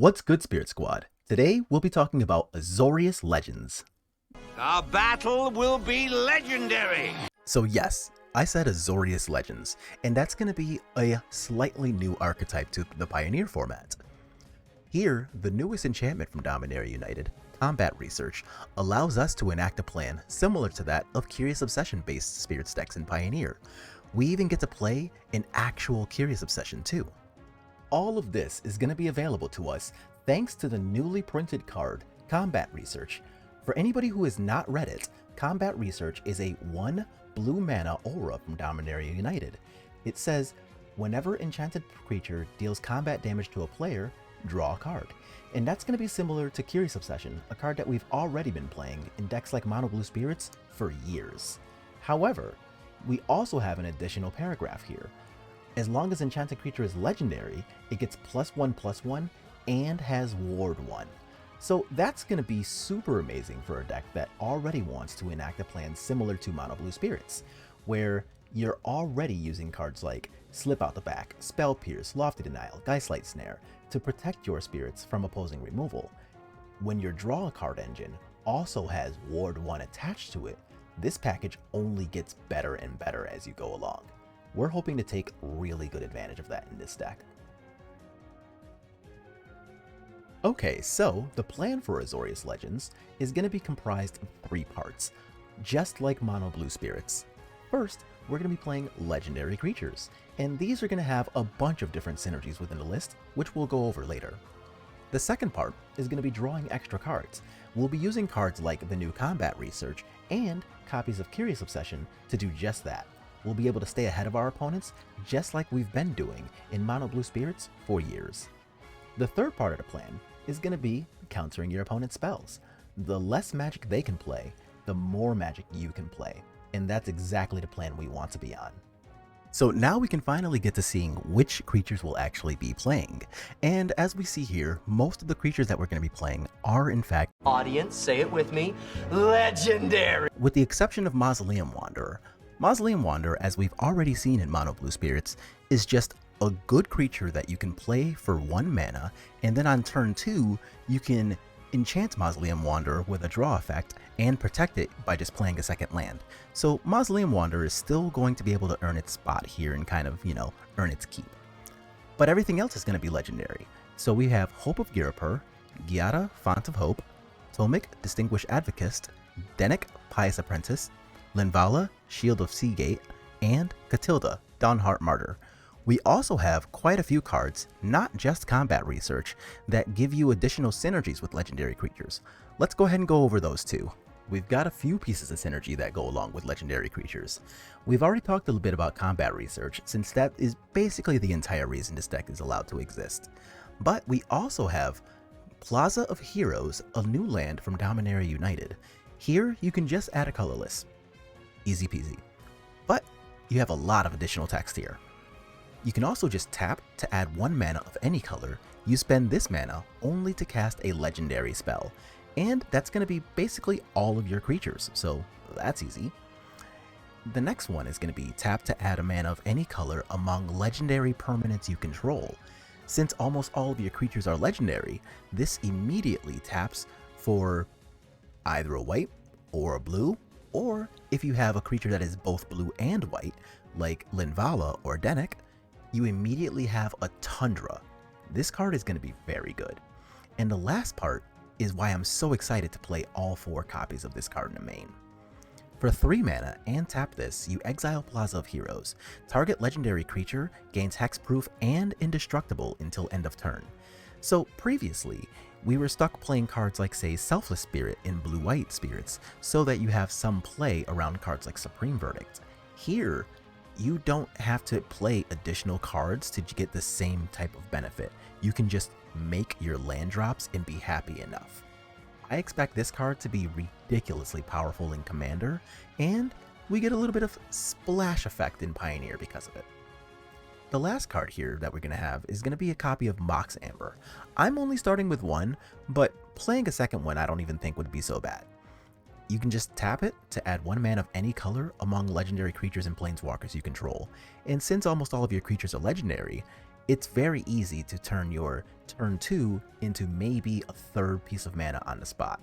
What's good, Spirit Squad? Today we'll be talking about Azorius Legends. Our battle will be legendary! So yes, I said Azorius Legends, and that's going to be a slightly new archetype to the Pioneer format. Here, the newest enchantment from Dominaria United, Combat Research, allows us to enact a plan similar to that of Curious Obsession-based Spirits decks in Pioneer. We even get to play an actual Curious Obsession too. All of this is going to be available to us thanks to the newly printed card, Combat Research. For anybody who has not read it, Combat Research is a 1 blue mana aura from Dominaria United. It says, whenever enchanted creature deals combat damage to a player, draw a card. And that's going to be similar to Curious Obsession, a card that we've already been playing in decks like Mono Blue Spirits for years. However, we also have an additional paragraph here. As long as enchanted creature is legendary, it gets +1/+1 and has Ward 1. So that's going to be super amazing for a deck that already wants to enact a plan similar to Mono Blue Spirits, where you're already using cards like Slip Out the Back, Spell Pierce, Lofty Denial, Geistlight Snare to protect your spirits from opposing removal. When your draw a card engine also has Ward 1 attached to it, this package only gets better and better as you go along. We're hoping to take really good advantage of that in this deck. Okay, so the plan for Azorius Legends is going to be comprised of 3 parts, just like Mono Blue Spirits. First, we're going to be playing legendary creatures, and these are going to have a bunch of different synergies within the list, which we'll go over later. The second part is going to be drawing extra cards. We'll be using cards like the new Combat Research and copies of Curious Obsession to do just that. We'll be able to stay ahead of our opponents just like we've been doing in Mono Blue Spirits for years. The third part of the plan is going to be countering your opponent's spells. The less magic they can play, the more magic you can play, and that's exactly the plan we want to be on. So now we can finally get to seeing which creatures we'll actually be playing, and as we see here, most of the creatures that we're going to be playing are in fact, audience, say it with me, legendary! With the exception of Mausoleum Wanderer. Mausoleum Wanderer, as we've already seen in Mono Blue Spirits, is just a good creature that you can play for 1 mana, and then on turn 2, you can enchant Mausoleum Wanderer with a draw effect and protect it by just playing a second land. So Mausoleum Wanderer is still going to be able to earn its spot here and kind of, earn its keep. But everything else is going to be legendary. So we have Hope of Girapur, Giada, Font of Hope, Tomic, Distinguished Advocist, Denik, Pious Apprentice, Linvala, Shield of Seagate, and Catilda, Dawnheart Martyr. We also have quite a few cards, not just Combat Research, that give you additional synergies with legendary creatures. Let's go ahead and go over those too. We've got a few pieces of synergy that go along with legendary creatures. We've already talked a little bit about Combat Research, since that is basically the entire reason this deck is allowed to exist. But we also have Plaza of Heroes, a new land from Dominaria United. Here, you can just add a colorless. Easy peasy. But you have a lot of additional text here. You can also just tap to add 1 mana of any color. You spend this mana only to cast a legendary spell, and that's going to be basically all of your creatures, so that's easy. The next one is going to be tap to add a mana of any color among legendary permanents you control. Since almost all of your creatures are legendary, this immediately taps for either a white or a blue, or if you have a creature that is both blue and white, like Linvala or Denik, you immediately have a Tundra. This card is going to be very good. And the last part is why I'm so excited to play all 4 copies of this card in the main. For 3 mana and tap this, you exile Plaza of Heroes. Target legendary creature gains hexproof and indestructible until end of turn. So previously, we were stuck playing cards like, say, Selfless Spirit in blue-white spirits, so that you have some play around cards like Supreme Verdict. Here, you don't have to play additional cards to get the same type of benefit. You can just make your land drops and be happy enough. I expect this card to be ridiculously powerful in Commander, and we get a little bit of splash effect in Pioneer because of it. The last card here that we're going to have is going to be a copy of Mox Amber. I'm only starting with 1, but playing a second one I don't even think would be so bad. You can just tap it to add 1 mana of any color among legendary creatures and planeswalkers you control, and since almost all of your creatures are legendary, it's very easy to turn your turn 2 into maybe a third piece of mana on the spot.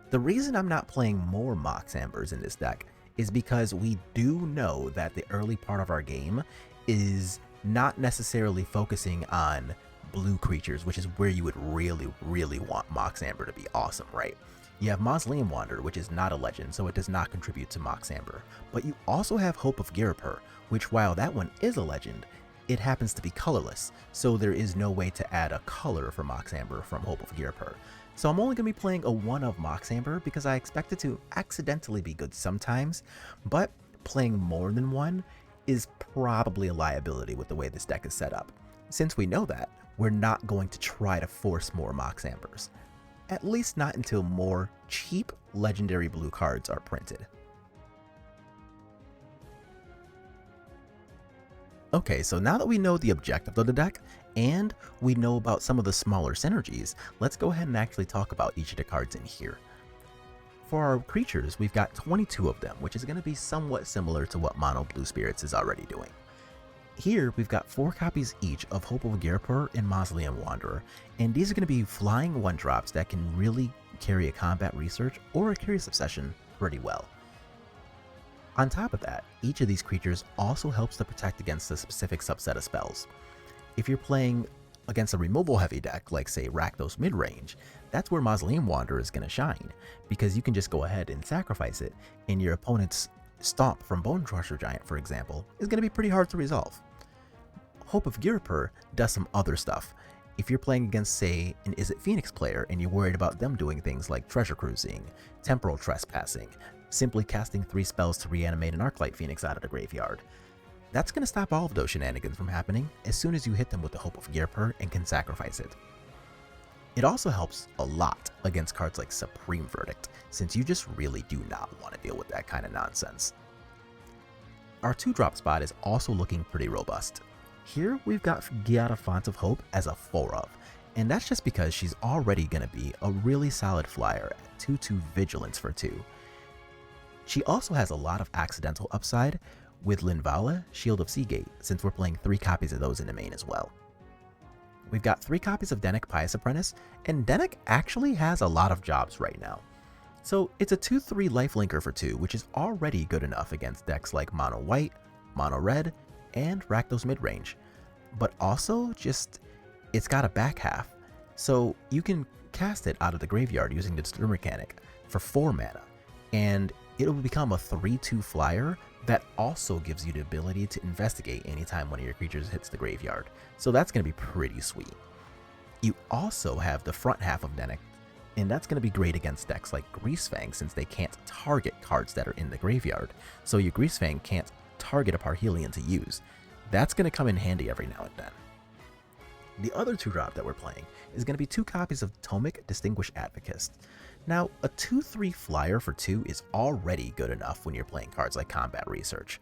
The reason I'm not playing more Mox Ambers in this deck is because we do know that the early part of our game is not necessarily focusing on blue creatures, which is where you would really want Mox Amber to be awesome, right? You have Mausoleum Wanderer, which is not a legend, so it does not contribute to Mox Amber. But you also have Hope of Girapur, which while that one is a legend, it happens to be colorless, so there is no way to add a color for Mox Amber from Hope of Girapur. So I'm only going to be playing a 1 of Mox Amber because I expect it to accidentally be good sometimes, but playing more than one is probably a liability with the way this deck is set up. Since we know that, we're not going to try to force more Mox Ambers. At least not until more cheap legendary blue cards are printed. Okay, so now that we know the objective of the deck, and we know about some of the smaller synergies, let's go ahead and actually talk about each of the cards in here. For our creatures, we've got 22 of them, which is going to be somewhat similar to what Mono Blue Spirits is already doing. Here, we've got 4 copies each of Hope of Girapur and Mausoleum Wanderer, and these are going to be flying 1-drops that can really carry a combat research or a curious obsession pretty well. On top of that, each of these creatures also helps to protect against a specific subset of spells. If you're playing against a removal heavy deck like say Rakdos Midrange, that's where Mausoleum Wanderer is going to shine, because you can just go ahead and sacrifice it, and your opponent's Stomp from Bone Crusher Giant, for example, is going to be pretty hard to resolve. Hope of Girapur does some other stuff. If you're playing against, say, an Is It Phoenix player and you're worried about them doing things like treasure cruising, temporal trespassing, simply casting 3 spells to reanimate an Arclight Phoenix out of the graveyard, that's going to stop all of those shenanigans from happening as soon as you hit them with the Hope of Girapur and can sacrifice it. It also helps a lot against cards like Supreme Verdict, since you just really do not want to deal with that kind of nonsense. Our 2-drop spot is also looking pretty robust. Here we've got Giada Font of Hope as a 4 of, and that's just because she's already going to be a really solid flyer at 2/2 Vigilance for 2. She also has a lot of accidental upside with Linvala, Shield of Seagate, since we're playing 3 copies of those in the main as well. We've got 3 copies of Dennek Pious Apprentice, and Dennek actually has a lot of jobs right now. So it's a 2/3 lifelinker for 2, which is already good enough against decks like Mono White, Mono Red, and Rakdos Midrange. But also just, it's got a back half, so you can cast it out of the graveyard using the Disturb mechanic for 4 mana, and it'll become a 3/2 flyer that also gives you the ability to investigate anytime one of your creatures hits the graveyard, so that's going to be pretty sweet. You also have the front half of Dennek, and that's going to be great against decks like Greasefang, since they can't target cards that are in the graveyard, so your Greasefang can't target a Parhelion to use. That's going to come in handy every now and then. The other 2-drop that we're playing is going to be 2 copies of Tomic Distinguished Advocate. Now, a 2/3 flyer for 2 is already good enough when you're playing cards like Combat Research,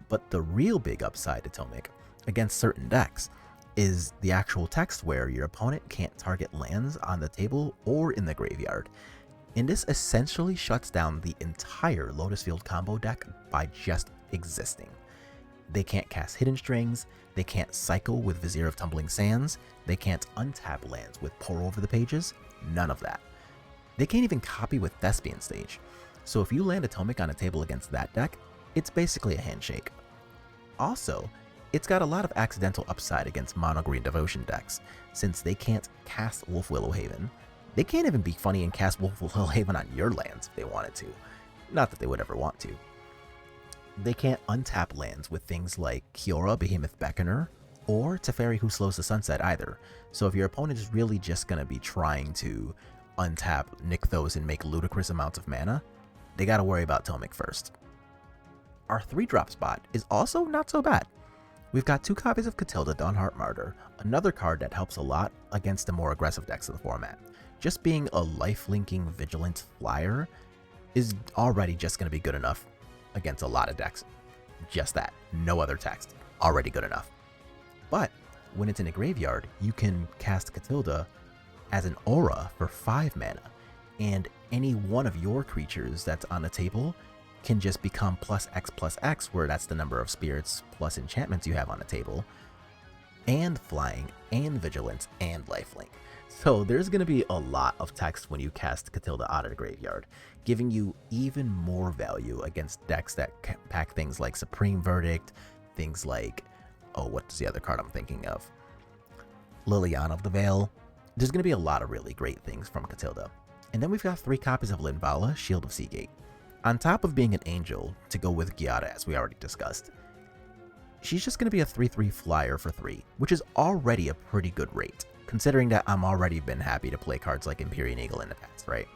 but the real big upside to Tomic against certain decks is the actual text where your opponent can't target lands on the table or in the graveyard, and this essentially shuts down the entire Lotus Field combo deck by just existing. They can't cast Hidden Strings, they can't cycle with Vizier of Tumbling Sands, they can't untap lands with Pour Over the Pages, none of that. They can't even copy with Thespian Stage, so if you land Atomic on a table against that deck, it's basically a handshake. Also, it's got a lot of accidental upside against Mono Green Devotion decks, since they can't cast Wolf Willowhaven. They can't even be funny and cast Wolf Willowhaven on your lands if they wanted to. Not that they would ever want to. They can't untap lands with things like Kiora, Behemoth Beckoner, or Teferi Who Slows the Sunset either, so if your opponent is really just going to be trying to untap Nykthos and make ludicrous amounts of mana, they gotta worry about Tomic first. Our 3-drop spot is also not so bad. We've got 2 copies of Catilda Dawnheart Martyr, another card that helps a lot against the more aggressive decks of the format. Just being a life-linking Vigilant flyer is already just going to be good enough against a lot of decks. Just that, no other text, already good enough. But when it's in a graveyard, you can cast Catilda as an aura for 5 mana, and any one of your creatures that's on the table can just become +X+X, where that's the number of spirits plus enchantments you have on the table, and flying, and vigilance, and lifelink. So there's going to be a lot of text when you cast Catilda out of the graveyard, giving you even more value against decks that pack things like Supreme Verdict, things like, oh, what's the other card I'm thinking of? Liliana of the Veil. There's going to be a lot of really great things from Catilda. And then we've got 3 copies of Linvala, Shield of Seagate. On top of being an angel, to go with Giada as we already discussed, she's just going to be a 3/3 flyer for 3, which is already a pretty good rate, considering that I'm already been happy to play cards like Empyrean Eagle in the past, right?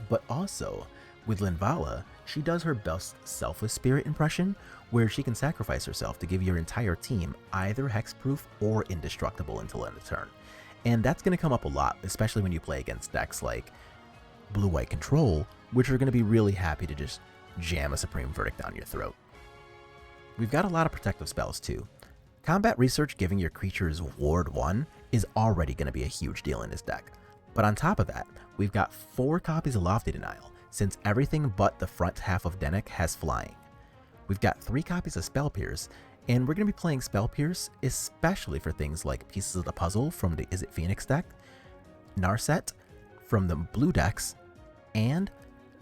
But also, with Linvala, she does her best Selfless Spirit impression, where she can sacrifice herself to give your entire team either hexproof or indestructible until end of turn. And that's going to come up a lot, especially when you play against decks like Blue-White Control, which are going to be really happy to just jam a Supreme Verdict down your throat. We've got a lot of protective spells too. Combat Research giving your creatures Ward 1 is already going to be a huge deal in this deck. But on top of that, we've got 4 copies of Lofty Denial, since everything but the front half of Dennek has flying. We've got 3 copies of Spell Pierce, and we're going to be playing Spell Pierce especially for things like Pieces of the Puzzle from the Is It Phoenix deck, Narset from the blue decks, and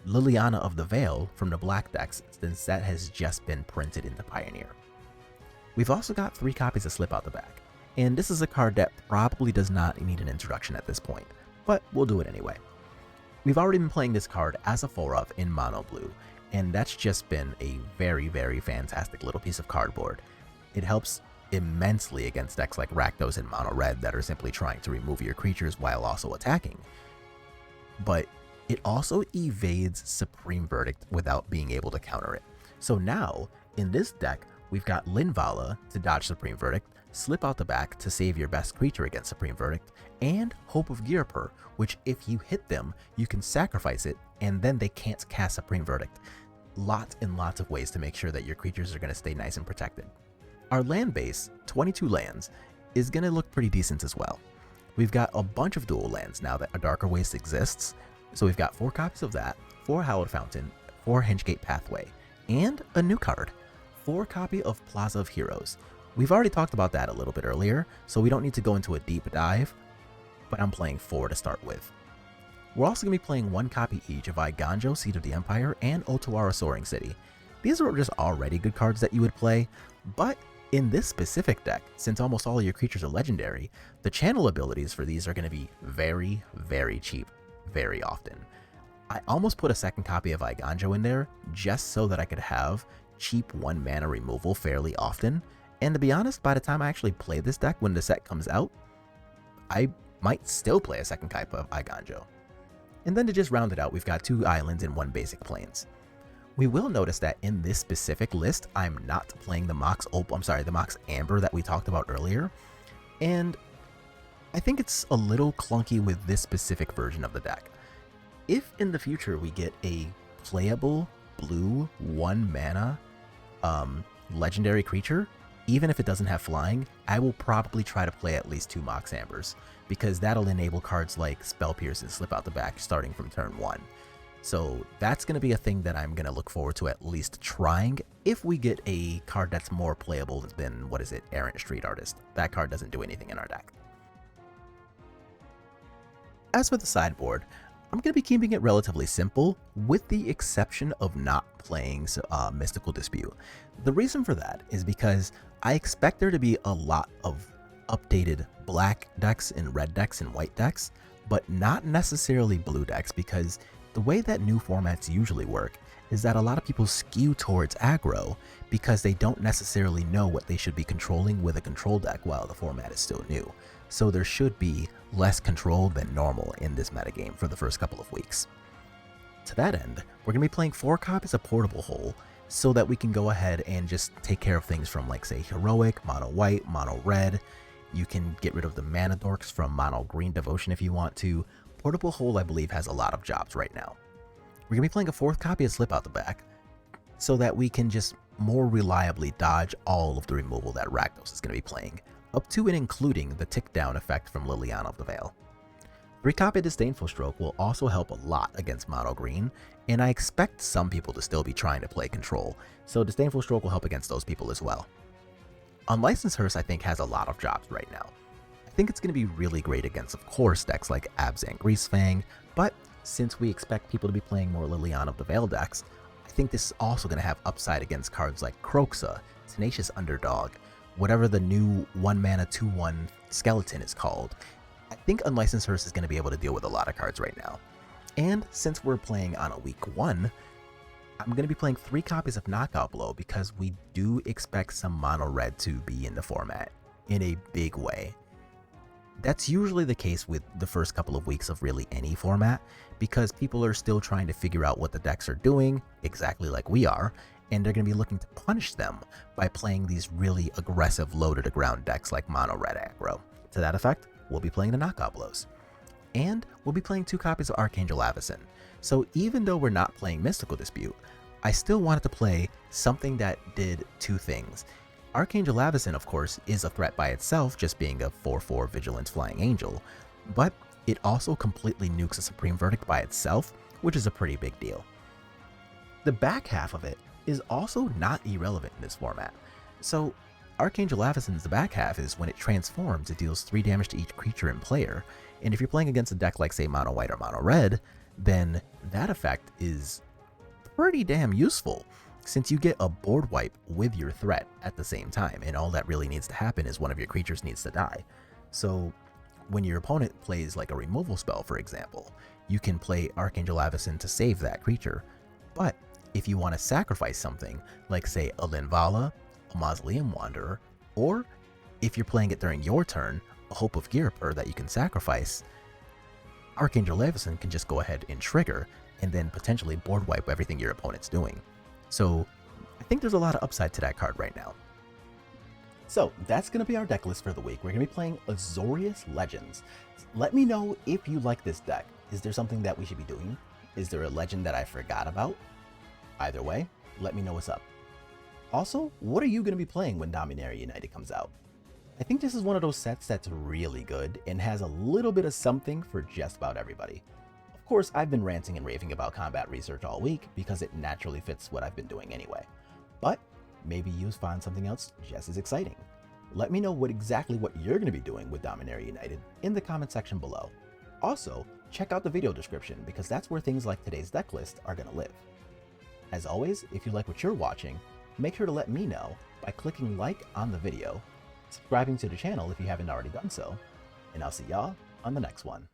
Liliana of the Veil from the black decks, since that has just been printed into Pioneer. We've also got 3 copies of Slip Out the Back, and this is a card that probably does not need an introduction at this point, but we'll do it anyway. We've already been playing this card as a 4-of in mono blue, and that's just been a very, very fantastic little piece of cardboard. It helps immensely against decks like Rakdos and mono red that are simply trying to remove your creatures while also attacking. But it also evades Supreme Verdict without being able to counter it. So now, in this deck, we've got Linvala to dodge Supreme Verdict, Slip Out the Back to save your best creature against Supreme Verdict, and Hope of Girapur, which if you hit them, you can sacrifice it, and then they can't cast Supreme Verdict. Lots and lots of ways to make sure that your creatures are going to stay nice and protected. Our land base, 22 lands, is going to look pretty decent as well. We've got a bunch of dual lands now that a Darker Waste exists, so we've got 4 copies of that, 4 Hallowed Fountain, 4 Hingegate Pathway, and a new card, 4 copy of Plaza of Heroes. We've already talked about that a little bit earlier, so we don't need to go into a deep dive, but I'm playing 4 to start with. We're also going to be playing 1 copy each of Iganjo, Seat of the Empire, and Otawara Soaring City. These are just already good cards that you would play, but in this specific deck, since almost all of your creatures are legendary, the channel abilities for these are going to be very, very cheap very often. I almost put a 2nd copy of Iganjo in there just so that I could have cheap 1 mana removal fairly often, and to be honest, by the time I actually play this deck when the set comes out, I might still play a 2nd copy of Iganjo. And then to just round it out, we've got 2 islands and 1 basic plains. We will notice that in this specific list, I'm not playing the Mox Amber that we talked about earlier, and I think it's a little clunky with this specific version of the deck. If in the future we get a playable blue 1 mana legendary creature, even if it doesn't have flying, I will probably try to play at least 2 Mox Ambers, because that'll enable cards like Spell Pierce and Slip Out the Back starting from turn 1. So that's going to be a thing that I'm going to look forward to at least trying if we get a card that's more playable than, Errant Street Artist. That card doesn't do anything in our deck. As for the sideboard, I'm going to be keeping it relatively simple, with the exception of not playing Mystical Dispute. The reason for that is because I expect there to be a lot of updated black decks and red decks and white decks, but not necessarily blue decks, because the way that new formats usually work is that a lot of people skew towards aggro because they don't necessarily know what they should be controlling with a control deck while the format is still new. So there should be less control than normal in this metagame for the first couple of weeks. To that end, we're going to be playing 4 copies of Portable Hole so that we can go ahead and just take care of things from, like, say, Heroic, Mono White, Mono Red. You can get rid of the Mana Dorks from Mono Green Devotion if you want to. Portable Hole, I believe, has a lot of jobs right now. We're going to be playing a 4th copy of Slip Out the Back so that we can just more reliably dodge all of the removal that Rakdos is going to be playing, up to and including the tick down effect from Liliana of the Veil. 3 copy Disdainful Stroke will also help a lot against Mono Green, and I expect some people to still be trying to play control, so Disdainful Stroke will help against those people as well. Unlicensed Hearse, I think, has a lot of jobs right now. I think it's going to be really great against, of course, decks like Abs and Greasefang, but since we expect people to be playing more Liliana of the Veil decks, I think this is also going to have upside against cards like Kroxa, Tenacious Underdog, whatever the new 1-mana 2/1 skeleton is called. I think Unlicensed Hearse is going to be able to deal with a lot of cards right now. And since we're playing on a week 1, I'm going to be playing 3 copies of Knockout Blow because we do expect some mono red to be in the format in a big way. That's usually the case with the first couple of weeks of really any format because people are still trying to figure out what the decks are doing, exactly like we are, and they're going to be looking to punish them by playing these really aggressive low to the ground decks like mono red aggro. To that effect, we'll be playing the Knockout Blows. And we'll be playing 2 copies of Archangel Avacyn. So even though we're not playing Mystical Dispute, I still wanted to play something that did 2 things. Archangel Avacyn, of course, is a threat by itself, just being a 4/4 Vigilance Flying Angel, but it also completely nukes a Supreme Verdict by itself, which is a pretty big deal. The back half of it is also not irrelevant in this format. So Archangel Avacyn's the back half is when it transforms, it deals 3 damage to each creature and player, and if you're playing against a deck like, say, mono white or mono red, then that effect is pretty damn useful, since you get a board wipe with your threat at the same time, and all that really needs to happen is one of your creatures needs to die. So when your opponent plays like a removal spell, for example, you can play Archangel Avacyn to save that creature. But if you want to sacrifice something, like say a Linvala, a Mausoleum Wanderer, or if you're playing it during your turn, a Hope of Ghirapur that you can sacrifice, Archangel Avacyn can just go ahead and trigger, and then potentially board wipe everything your opponent's doing. So I think there's a lot of upside to that card right now. So that's going to be our deck list for the week. We're going to be playing Azorius Legends. Let me know if you like this deck. Is there something that we should be doing? Is there a legend that I forgot about? Either way, let me know what's up. Also, what are you going to be playing when Dominaria United comes out? I think this is one of those sets that's really good and has a little bit of something for just about everybody. Of course, I've been ranting and raving about combat research all week because it naturally fits what I've been doing anyway. But maybe you find something else just as exciting. Let me know exactly what you're going to be doing with Dominaria United in the comment section below. Also, check out the video description because that's where things like today's deck list are going to live. As always, if you like what you're watching, make sure to let me know by clicking like on the video, subscribing to the channel if you haven't already done so, and I'll see y'all on the next one.